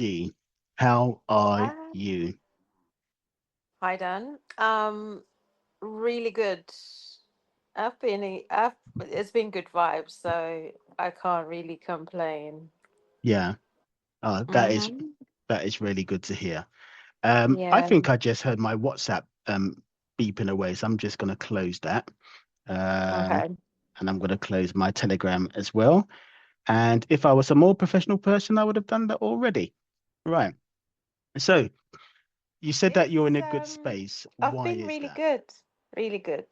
G. How are Ah, you? hi Dan. Really good. It's been good vibes, so I can't really complain. Yeah. That is Mm-hmm. really good to hear. I Yeah. think I just heard my WhatsApp beeping away, so I'm just gonna close that. Um, Okay. and I'm gonna close my Telegram as well. And if I was a more professional person, I would have done that already. Right. So you said that you're in It's a good space. I've Why been is really that? good. Really good.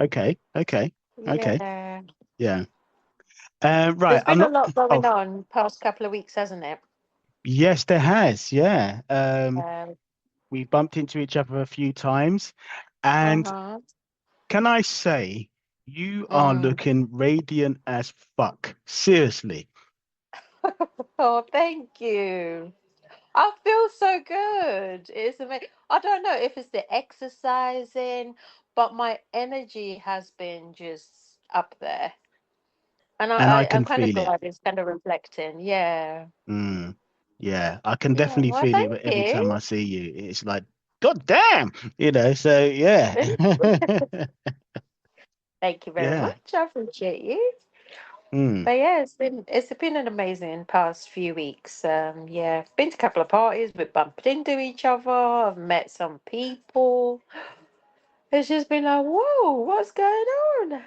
Okay, okay, okay. Yeah. Yeah. Right. There's I'm been a not. lot going Oh, on past couple of weeks, hasn't it? yes, there has. Yeah. Um, We bumped into each other a few times. And uh-huh. can I say, you are Mm. looking radiant as fuck. Seriously. Oh, thank you. I feel so good. It's amazing. I don't know if it's the exercising, but my energy has been just up there. And And I I'm can kind of feel it. glad it's kind of reflecting. Yeah. Mm, yeah, I can Yeah. definitely Well, feel it thank every you. time I see you. It's like, God damn, so yeah. Thank you very Yeah. much. I appreciate you. Mm, But yeah, it's been an amazing past few weeks. Yeah, been to a couple of parties, we bumped into each other, I've met some people. It's just been like, whoa, what's going on?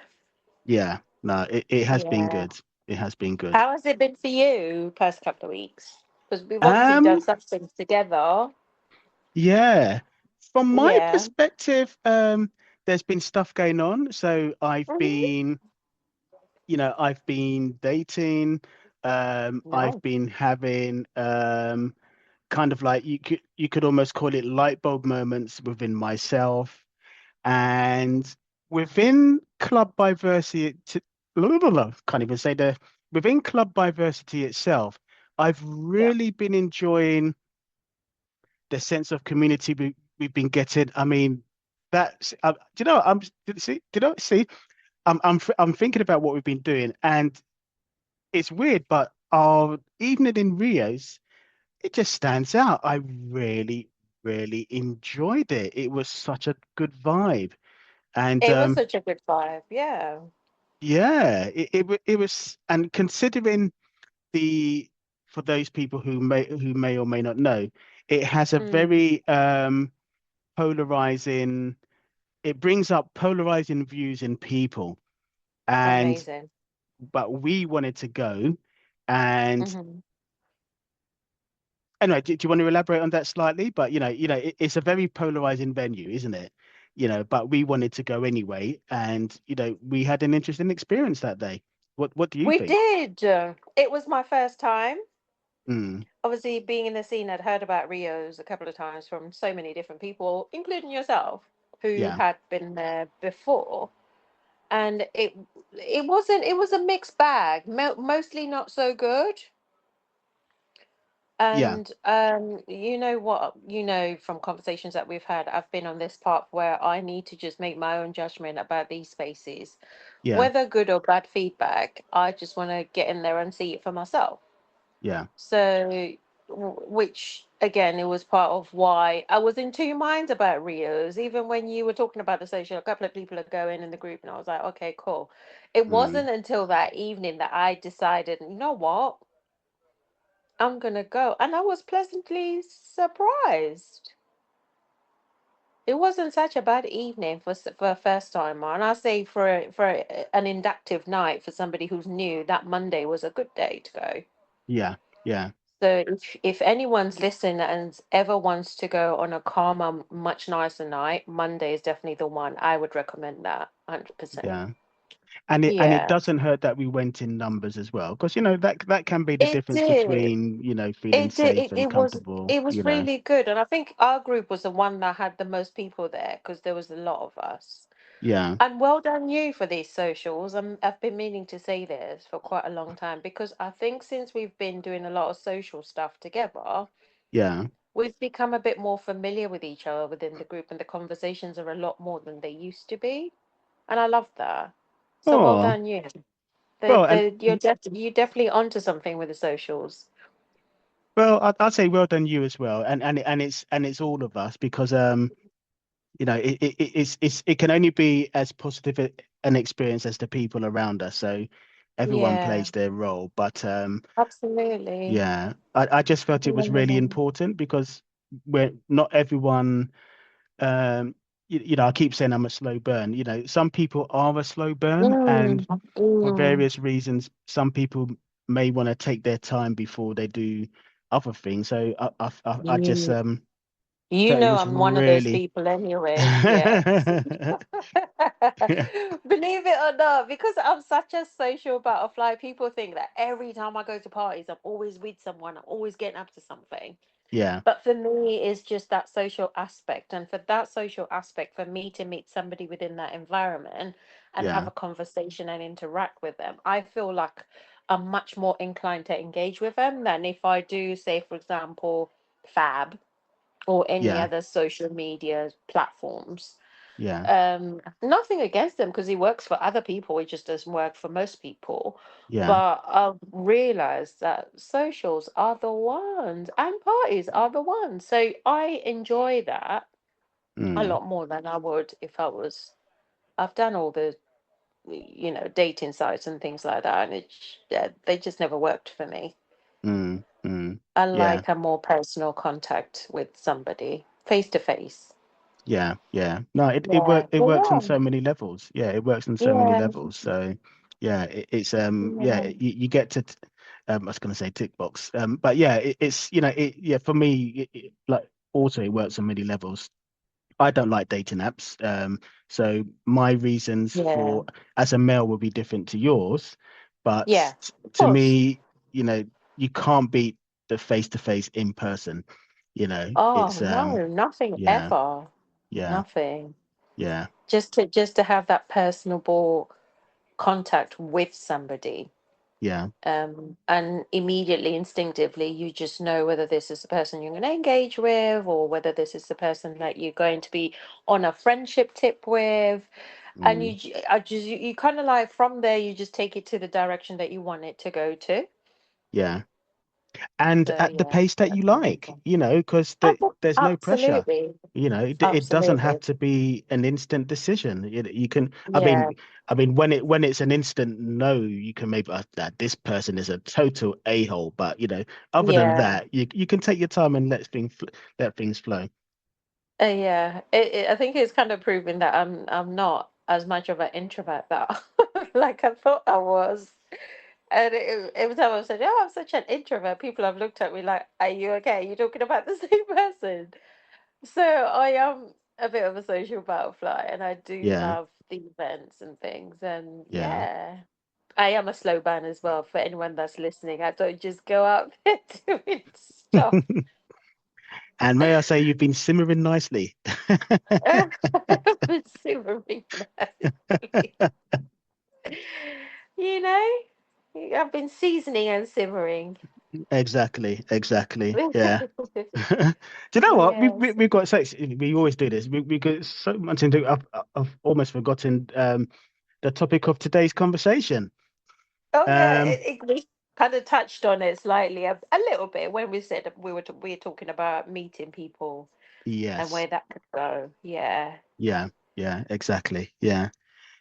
yeah. No, it has been Yeah. good. It has been good. How has it been for you past couple of weeks? Because we've obviously done Um, some things together. yeah. From my Yeah. perspective, there's been stuff going on. So Hmm. I've been dating. I've No. been having kind of like you could almost call it light bulb moments within myself and within Club Diversity. Can't even say the within Club Diversity itself. I've Yeah. really been enjoying the sense of community we've been getting. I mean, that's do you know see I'm thinking about what we've been doing, and it's weird, but our evening in Rio's, it just stands out. I really, really enjoyed it. It was such a good vibe. And It was such a good vibe. Yeah. yeah, it was, and considering the for those people who may or may not know, it has a Mm. very polarizing, it brings up polarizing views in people. And Amazing. but we wanted to go. And Hmm. anyway, do you want to elaborate on that slightly? But it's a very polarizing venue, isn't it? But we wanted to go anyway, and we had an interesting experience that day. What do you We think? did. It was my first time. Mm, Obviously, being in the scene, I'd heard about Rio's a couple of times from so many different people, including yourself, who yeah, had been there before. And it was a mixed bag, mostly not so good. yeah, And you know what, from conversations that we've had, I've been on this part where I need to just make my own judgment about these spaces, yeah, whether good or bad feedback. I just want to get in there and see it for myself. yeah, So, which again, it was part of why I was in two minds about Rios. Even when you were talking about the social, a couple of people are going in the group, and I was like, okay, cool. It mm, wasn't until that evening that I decided, you know what, I'm gonna go, and I was pleasantly surprised. It wasn't such a bad evening for a first timer, and I say an inductive night for somebody who's new. That Monday was a good day to go. yeah, yeah, So if anyone's listening and ever wants to go on a calmer, much nicer night, Monday is definitely the one. I would recommend that 100%. yeah. And it Yeah. doesn't hurt that we went in numbers as well, because that can be the It difference did. between feeling It did. safe It, and it was comfortable. it was really good. And I think our group was the one that had the most people there because there was a lot of us. Yeah, And well done you for these socials. I've been meaning to say this for quite a long time because I think since we've been doing a lot of social stuff together, yeah. we've become a bit more familiar with each other within the group, and the conversations are a lot more than they used to be. And I love that. So well Oh, done, you. well, and You definitely onto something with the socials. Well, I'd say well done you as well, and it's all of us because it can only be as positive an experience as the people around us. So everyone Yeah, plays their role, but absolutely. yeah, I just felt it was really Mm, important because we're not everyone. I keep saying I'm a slow burn. Some people are a slow burn, mm, and for mm. various reasons, some people may want to take their time before they do other things. So I just You, you felt it know was I'm one of those really, people anyway. Yes. Believe it or not, because I'm such a social butterfly, people think that every time I go to parties, I'm always with someone, I'm always getting up to something. yeah, But for me, it's just that social aspect. And for that social aspect, for me to meet somebody within that environment and have yeah, a conversation and interact with them, I feel like I'm much more inclined to engage with them than if I do, say, for example, Fab or any yeah, other social media platforms. yeah, Nothing against them because it works for other people, it just doesn't work for most people. yeah, But I've realized that socials are the ones and parties are the ones. So I enjoy that a mm, lot more than I would if I was, I've done all the, dating sites and things like that, and they just never worked for me. mm, I yeah. like a more personal contact with somebody face to face. Yeah, yeah. No, it Yeah. work it But works on yeah. so many levels. Yeah, it works on so many Yeah. levels. So yeah, it's yeah, Yeah. you get to I was gonna say tick box. But yeah, it's yeah, for me like also it works on many levels. I don't like dating apps. So my reasons Yeah. for as a male will be different to yours, but Yeah, of to course. me, you can't beat the face to face in person. Oh It's no, nothing yeah, ever. yeah. Nothing. Yeah, Just to have that personable contact with somebody. yeah, And immediately, instinctively, you just know whether this is the person you're going to engage with or whether this is the person that you're going to be on a friendship tip with. And mm, you kind of like from there, you just take it to the direction that you want it to go to. yeah. And So at the yeah, pace that you that's like, amazing. because there's no pressure. Absolutely. It doesn't Absolutely. have to be an instant decision. You can, Yeah. I mean, when it's an instant no, you can maybe that this person is a total a-hole. But other than Yeah. that, you can take your time and let things flow. Yeah. I think it's kind of proving that I'm not as much of an introvert that like I thought I was. And every time I've said, "Oh, I'm such an introvert," people have looked at me like, "Are you okay? You're talking about the same person." So I am a bit of a social butterfly, and I do Yeah, love the events and things. And yeah. yeah, I am a slow burn as well. For anyone that's listening, I don't just go out there doing stuff. And may I say, you've been simmering nicely. It's super nicely. You know, I've been seasoning and simmering. Exactly, exactly. Yeah. Do you know what? Yes. We've got so we always do this. We got so much into. I've almost forgotten the topic of today's conversation. Oh yeah, Um, we kind of touched on it slightly a little bit when we said we were talking about meeting people and yes, where that could go. Yeah. yeah, yeah, exactly. Yeah,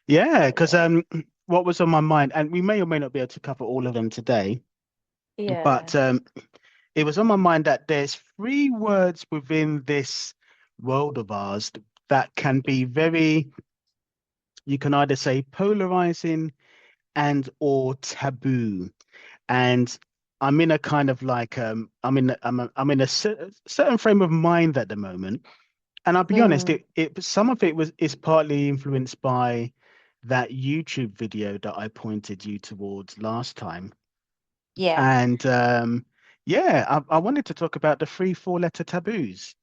yeah. So Because yeah. what was on my mind, and we may or may not be able to cover all of them today, Yeah. but it was on my mind that there's three words within this world of ours that can be very. You can either say polarizing and or taboo. And I'm in a kind of like I'm in a certain frame of mind at the moment. And I'll be honest, Mm, it some of it was is partly influenced by that YouTube video that I pointed you towards last time. yeah. And yeah, I wanted to talk about the three four-letter taboos.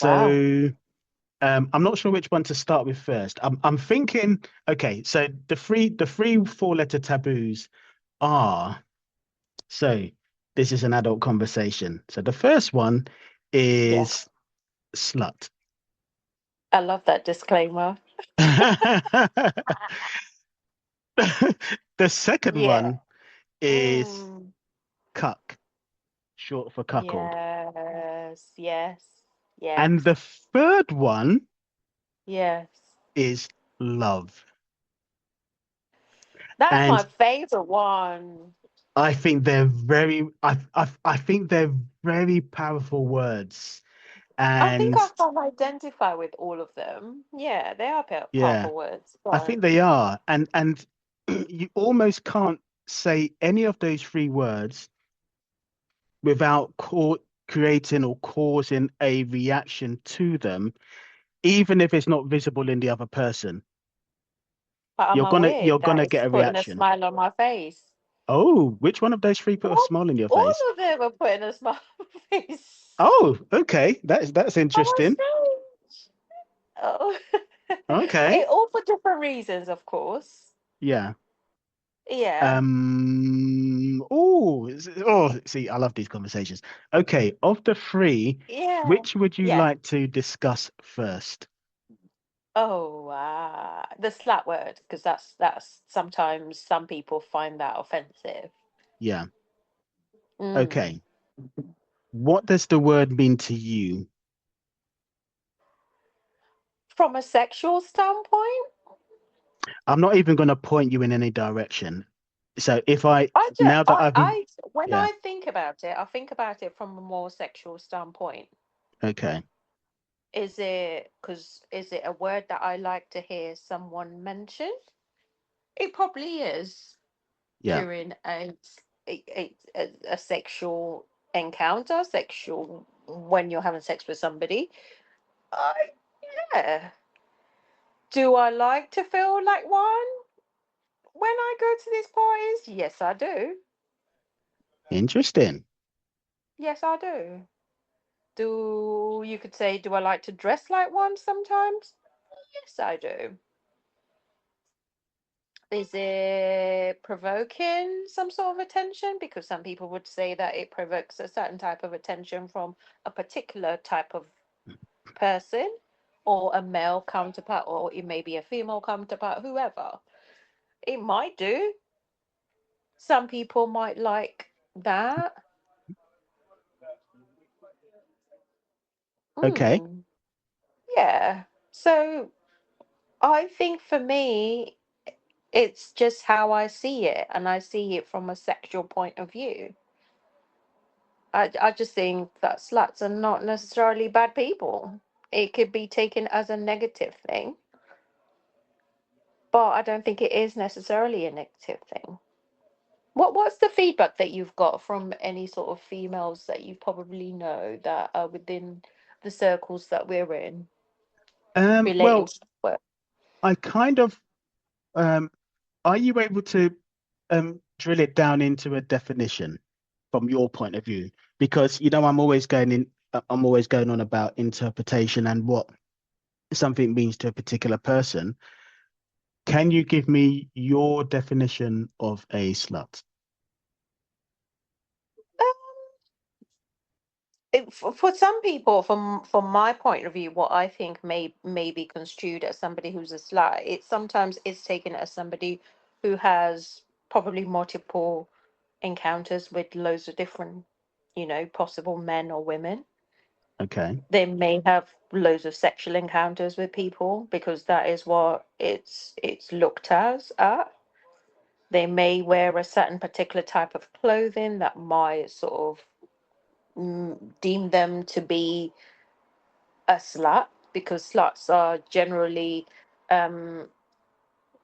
Wow. So I'm not sure which one to start with first. I'm thinking, okay, so the three four-letter taboos are. So this is an adult conversation. So the first one Yeah. is slut. I love that disclaimer. The second Yeah. one is Mm, cuck. short for cuckold. Yes, yes, And the yes, third one yes. is love. That's my And favorite one. I think they're I think they're very powerful words. I think And I can identify with all of them. Yeah, they are yeah, powerful words. Go I think on. they are. And you almost can't say any of those three words without creating or causing a reaction to them, even if it's not visible in the other person. But I'm You're aware that gonna it's get a putting a reaction. smile on my face. Oh, which one of those three put a What? smile in your All face? of them are putting a smile on my face. Oh, okay. That's Oh, interesting. strange. Oh. Okay. All for different reasons, of course. Yeah. Yeah. See, I love these conversations. Okay, of the three, Yeah. which would you Yeah. like to discuss first? Oh, the slat word, because that's sometimes some people find that offensive. Yeah. Mm. Okay. What does the word mean to you? From a sexual standpoint, I'm not even going to point you in any direction. So if I, now that I've, when yeah, I think about it, I think about it from a more sexual standpoint. okay. Is it a word that I like to hear someone mention? It probably is Yeah. during a sexual encounter, sexual when you're having sex with somebody. I Yeah. Do I like to feel like one when I go to these parties? Yes, I do. Interesting. Yes, I do. You could say, do I like to dress like one sometimes? Yes, I do. Is it provoking some sort of attention? Because some people would say that it provokes a certain type of attention from a particular type of person, or a male counterpart, or it may be a female counterpart, whoever. It might do. Some people might like that. Okay. Mm, yeah. So I think for me, it's just how I see it, and I see it from a sexual point of view. I just think that sluts are not necessarily bad people. It could be taken as a negative thing, but I don't think it is necessarily a negative thing. What's the feedback that you've got from any sort of females that you probably know that are within the circles that we're in relating Well, to work? I kind of, um, are you able to drill it down into a definition from your point of view? Because I'm always going on about interpretation and what something means to a particular person. Can you give me your definition of a slut? For some people, from my point of view, what I think may be construed as somebody who's a slut, it sometimes is taken as somebody who has probably multiple encounters with loads of different, possible men or women. Okay, They may have loads of sexual encounters with people because that is what it's looked at. They may wear a certain particular type of clothing that might sort of deem them to be a slut, because sluts are generally um,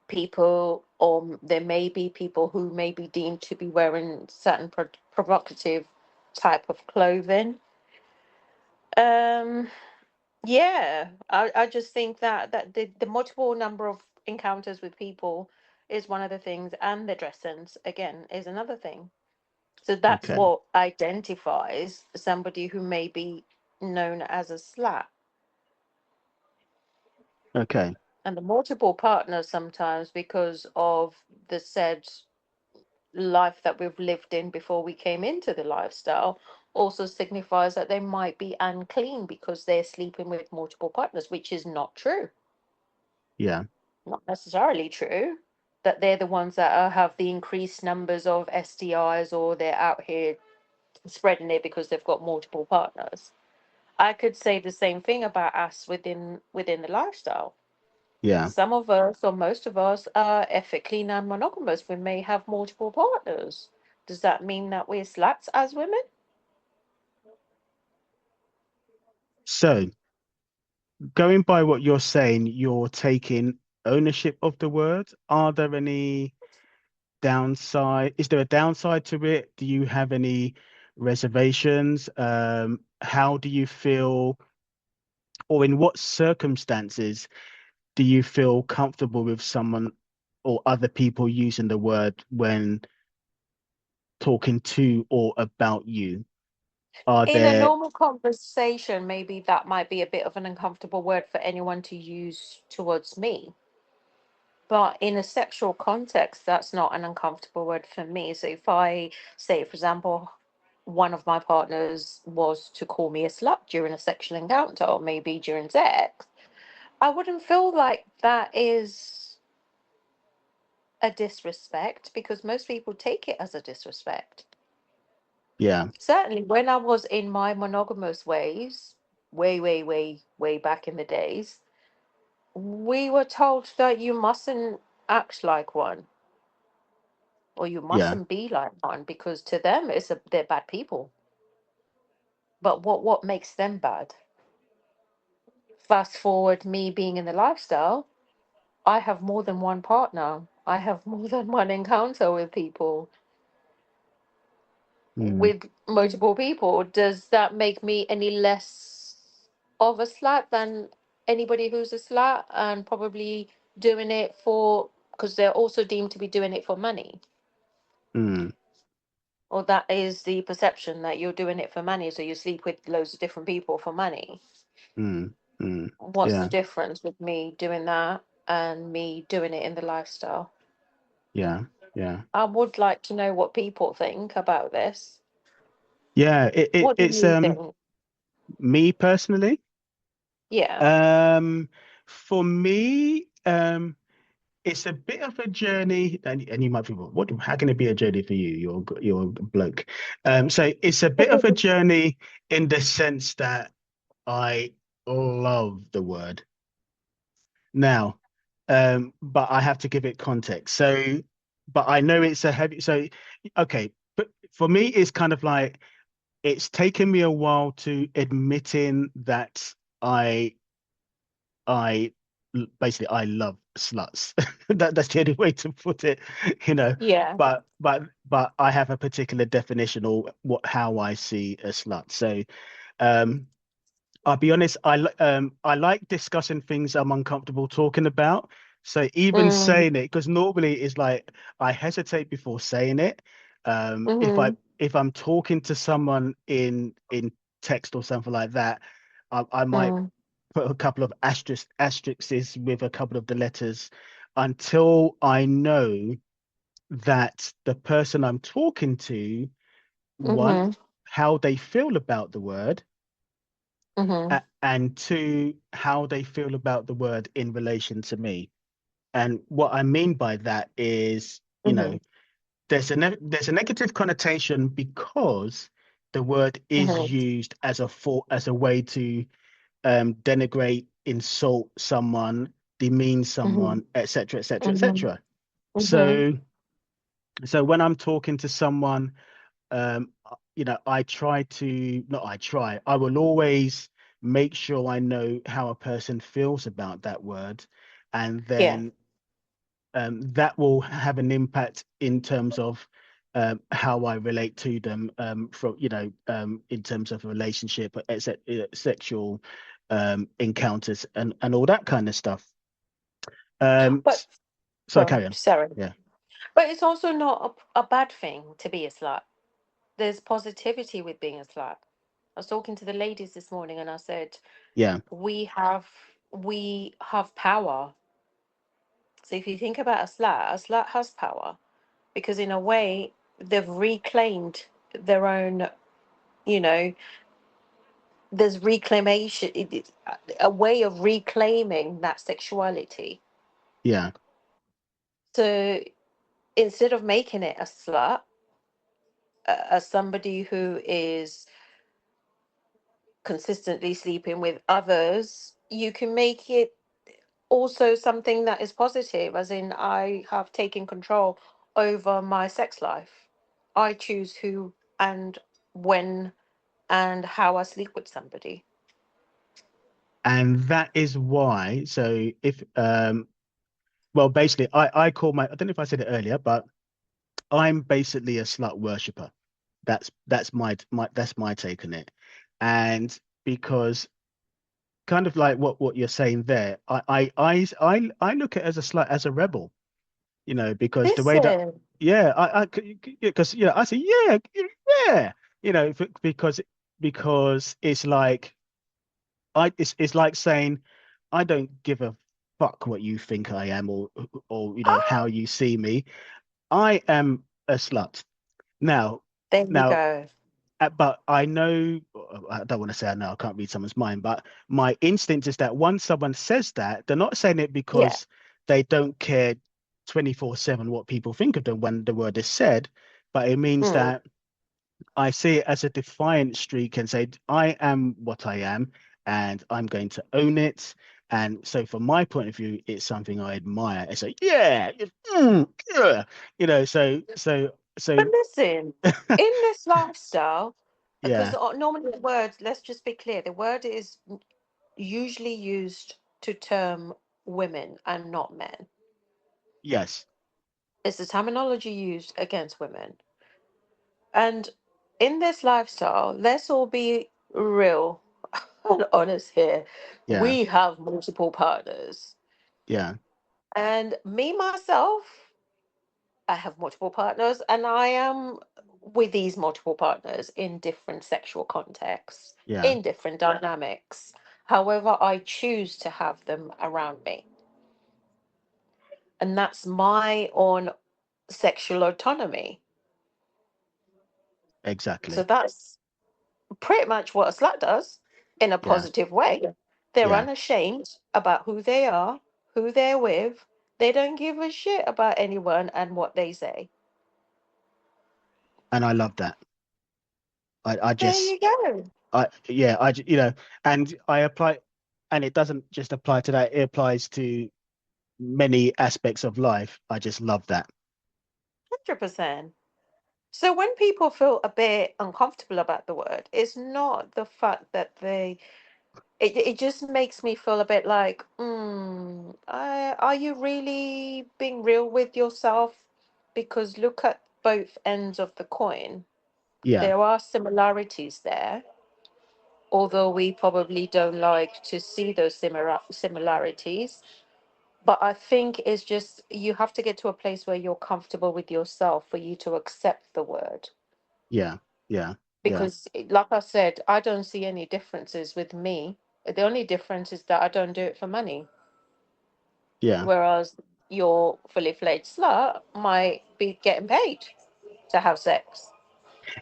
people, or there may be people who may be deemed to be wearing certain provocative type of clothing. Um, yeah, I just think that the multiple number of encounters with people is one of the things, and the dress sense again is another thing. So that's okay, what identifies somebody who may be known as a slut. okay, And the multiple partners sometimes, because of the said life that we've lived in before we came into the lifestyle, also signifies that they might be unclean because they're sleeping with multiple partners, which is not true. yeah, Not necessarily true. That they're the ones that have the increased numbers of STIs, or they're out here spreading it because they've got multiple partners. I could say the same thing about us within the lifestyle. Yeah. Some of us, or most of us, are ethically non-monogamous. We may have multiple partners. Does that mean that we're sluts as women? So going by what you're saying, you're taking ownership of the word. Are there any downside? Is there a downside to it? Do you have any reservations? How do you feel, or in what circumstances do you feel comfortable with someone or other people using the word when talking to or about you? Are In a there, normal conversation, maybe that might be a bit of an uncomfortable word for anyone to use towards me. But in a sexual context, that's not an uncomfortable word for me. So if I say, for example, one of my partners was to call me a slut during a sexual encounter or maybe during sex, I wouldn't feel like that is a disrespect because most people take it as a disrespect. yeah, Certainly, when I was in my monogamous ways, way, way, way, way back in the days, we were told that you mustn't act like one or you yeah, mustn't be like one because to them they're bad people. But what makes them bad? Fast forward me being in the lifestyle, I have more than one partner. I have more than one encounter with people, mm, with multiple people. Does that make me any less of a slut than anybody who's a slut and probably doing it for, because they're also deemed to be doing it for money? mm, Or that is the perception that you're doing it for money, so you sleep with loads of different people for money. mm, mm, What's the yeah, difference with me doing that and me doing it in the lifestyle? yeah, yeah. I would like to know what people think about this. Yeah, What do it's you think? me personally, Yeah. um for me, it's a bit of a journey, and you might think, well, what, how can it be a journey for you? You're a bloke. So it's a bit of a journey in the sense that I love the word now, but I have to give it context. So, but I know it's a heavy, so okay, but for me, it's kind of like it's taken me a while to admitting that I I basically I love sluts. That's the only way to put it, you know. Yeah. But I have a particular definition or what how I see a slut. So um I'll be honest, I like discussing things I'm uncomfortable talking about. So even Mm, saying it, because normally it's like I hesitate before saying it. mm-hmm, If I'm talking to someone in text or something like that, I might mm, put a couple of asterisks with a couple of the letters until I know that the person I'm talking to, one, mm-hmm, how they feel about the word, mm-hmm, and two, how they feel about the word in relation to me. And what I mean by that is, you mm-hmm, know, there's a negative connotation because the word is mm-hmm, used as as a way to denigrate, insult someone, demean mm-hmm, someone, etc., etc., mm-hmm, etc. mm-hmm. So, so when I'm talking to someone, I try to, not I try, I will always make sure I know how a person feels about that word, and Yeah. then that will have an impact in terms of how I relate to them from in terms of a relationship, sexual encounters, and all that kind of stuff. But So sorry, carry on. sorry. Yeah, But it's also not a bad thing to be a slut. There's positivity with being a slut. I was talking to the ladies this morning and I said, yeah, we have power. So if you think about a slut has power because in a way they've reclaimed their own, you know, there's reclamation, a way of reclaiming that sexuality. yeah, So instead of making it a slut, as somebody who is consistently sleeping with others, you can make it also something that is positive, as in I have taken control over my sex life. I choose who and when and how I sleep with somebody. And that is why. So if well, basically, I call my. I don't know if I said it earlier, but I'm basically a slut worshipper. That's my that's my take on it. And because kind of like what you're saying there, I look at it as a slut as a rebel, because the way that Listen, yeah, because I say yeah, yeah, because it's like it's like saying I don't give a fuck what you think I am or how ah, you see me. I am a slut. Now, there you now, go. but I know, I don't want to say I know, I can't read someone's mind, but my instinct is that once someone says that, they're not saying it Yeah. because they don't care 24/7 what people think of them when the word is said, but it means Mm. that I see it as a defiant streak and say, I am what I am and I'm going to own it. And so, from my point of view, it's something I admire. It's like, yeah, yeah, But so, listen, in this lifestyle, because yeah, normally the word, let's just be clear, the word is usually used to term women and not men. yes, It's the terminology used against women. And in this lifestyle, let's all be real and honest here. yeah, We have multiple partners. yeah, And me, myself, I have multiple partners, and I am with these multiple partners in different sexual contexts, yeah, in different dynamics. However, I choose to have them around me. And that's my own sexual autonomy. So exactly. that's pretty much what a slut does in a Yeah, positive way. They're yeah. unashamed about who they are, who they're with. They don't give a shit about anyone and what they say. And I love that. I There just, you go. yeah, and I apply, and it doesn't just apply to that, it applies to many aspects of life. I just love that. 100%. So when people feel a bit uncomfortable about the word, it's not the fact that it just makes me feel a bit like, are you really being real with yourself? Because look at both ends of the coin. Yeah, There are similarities there, although we probably don't like to see those similarities. But I think it's just you have to get to a place where you're comfortable with yourself for you to accept the word. yeah, yeah, yeah, Because, like I said, I don't see any differences with me. The only difference is that I don't do it for money. yeah. Whereas your fully fledged slut might be getting paid to have sex.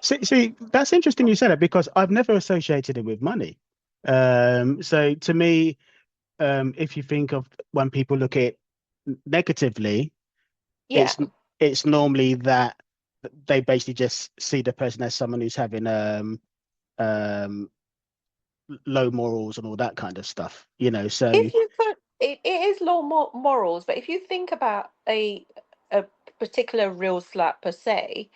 See, that's interesting you said it because I've never associated it with money. So to me, if you think of when people look at it negatively, Yeah. it's it's normally that they basically just see the person as someone who's having um low morals and all that kind of stuff, so If you could, it is low morals, but if you think about a particular real slut per se,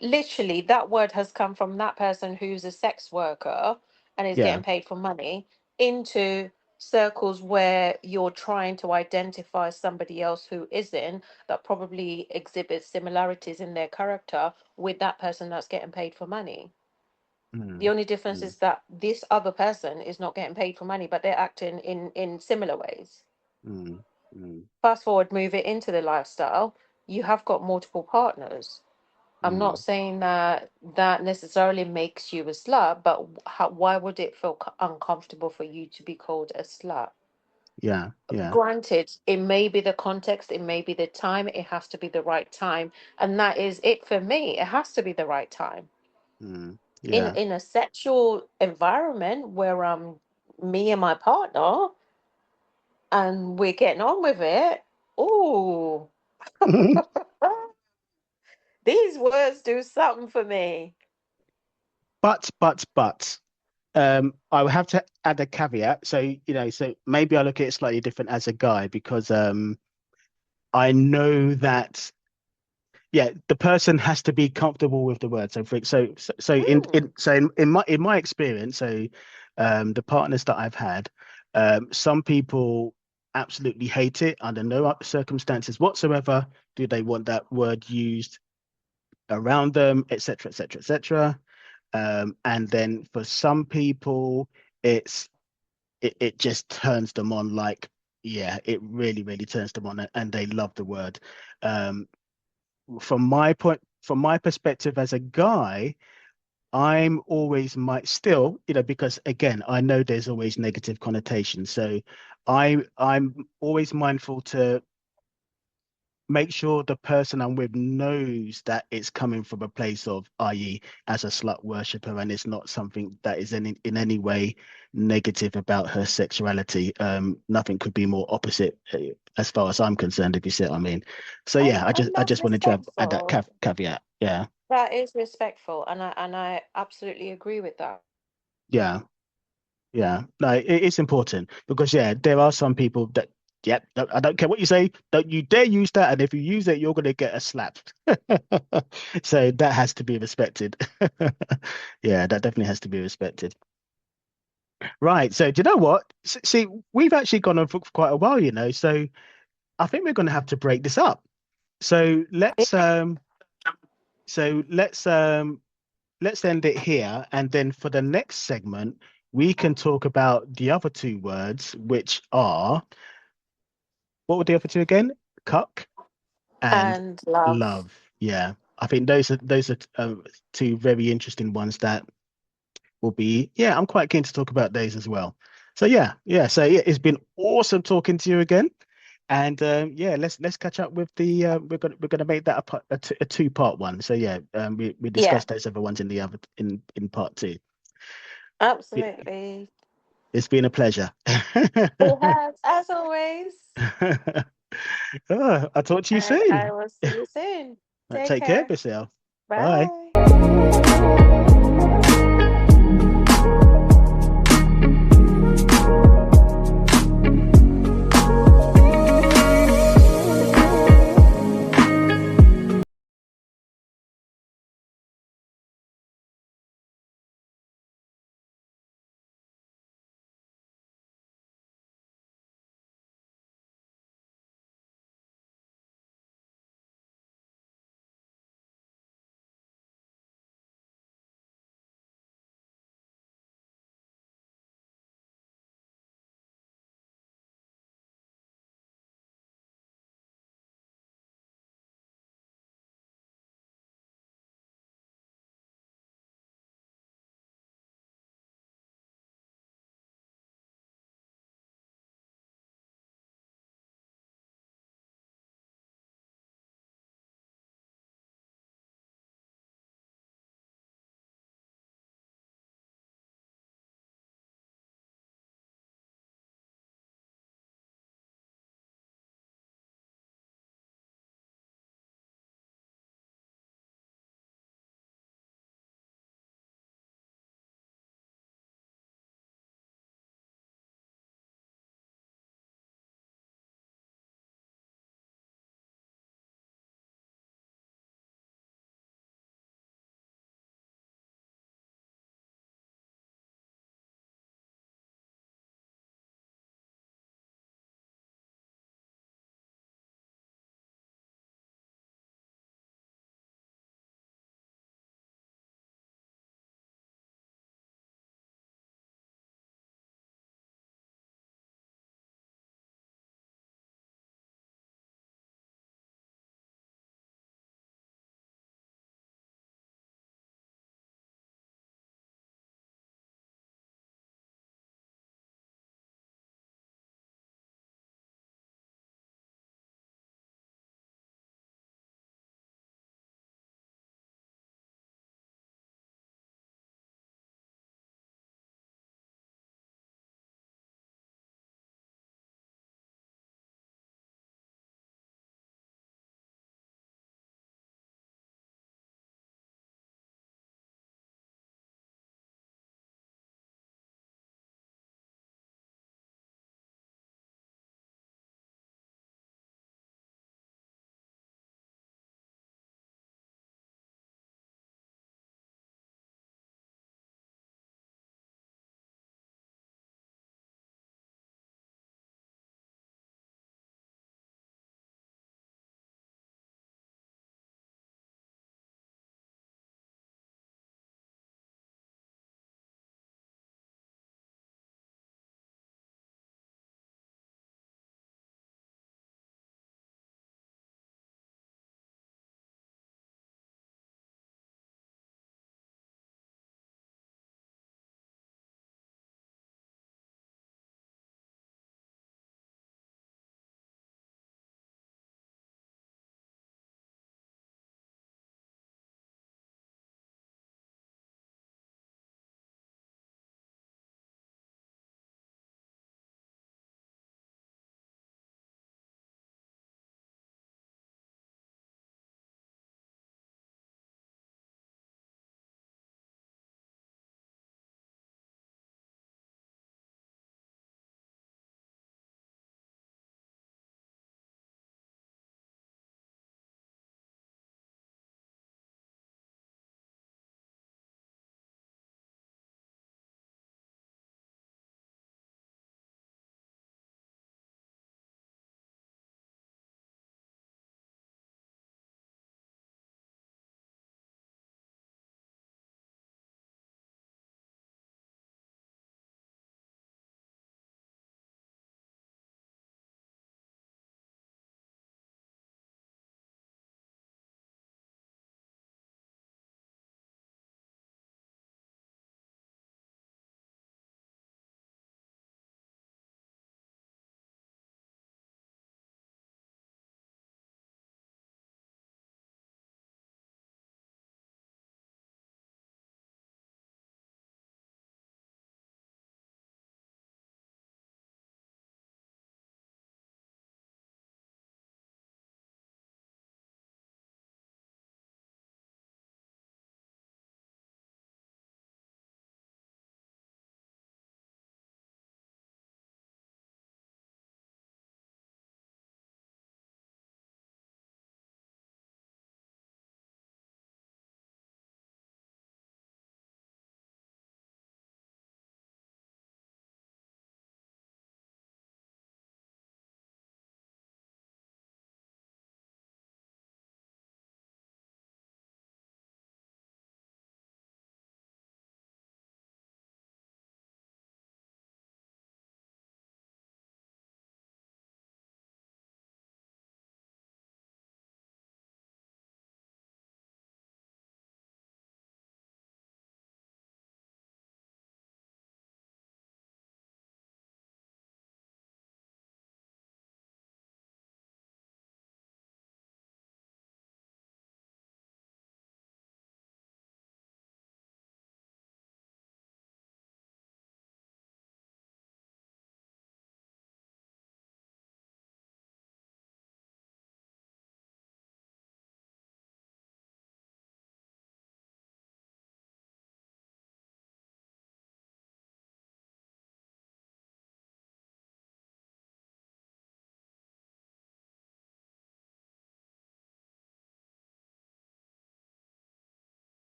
literally that word has come from that person who's a sex worker and is yeah, getting paid for money into circles where you're trying to identify somebody else who isn't, that probably exhibits similarities in their character with that person that's getting paid for money. The mm, only difference mm, is that this other person is not getting paid for money, but they're acting in similar ways. mm, mm, Fast forward, move it into the lifestyle, you have got multiple partners. I'm not mm, saying that that necessarily makes you a slut, but why would it feel uncomfortable for you to be called a slut? yeah, yeah, Granted, it may be the context, it may be the time, it has to be the right time. And that is it for me. It has to be the right time. yeah. In a sexual environment where I'm me and my partner and we're getting on with it, oh, These words do something for me. But I will have to add a caveat. So, so maybe I look at it slightly different as a guy because I know that yeah, the person has to be comfortable with the word. So Mm. in my experience, the partners that I've had, some people absolutely hate it under no circumstances whatsoever do they want that word used around them, etc., etc., etc. And then for some people, it's it just turns them on like yeah, it really, really turns them on and they love the word. Um, from my perspective as a guy, I'm always might still, because again, I know there's always negative connotations. So I'm always mindful to make sure the person I'm with knows that it's coming from a place of, i.e., as a slut worshiper, and it's not something that is in any way negative about her sexuality. Nothing could be more opposite, as far as I'm concerned, if you see what I mean. So yeah, And I that's just wanted to add that respectful. caveat. Yeah, That is respectful, and I absolutely agree with that. yeah, yeah. No, it's important because yeah, there are some people that. Yep, I don't care what you say. Don't you dare use that. And if you use it, you're going to get a slap. So that has to be respected. Yeah, that definitely has to be respected. Right. So do you know what? See, we've actually gone on for quite a while, so I think we're going to have to break this up. So so let's end it here, and then for the next segment, we can talk about the other two words, which are what were the other two again? Cuck and And love. love. Yeah, I think those are two very interesting ones that will be. Yeah, I'm quite keen to talk about those as well. So yeah, yeah. So yeah, it's been awesome talking to you again, and yeah, let's catch up with the. We're gonna make that a two-part one. So yeah, we Yeah, discussed those other ones in the other in part two. It, absolutely. it's been a pleasure. It has, as always. I'll talk to you And I soon. will see you soon. Take Take care of care. yourself. Bye. Bye.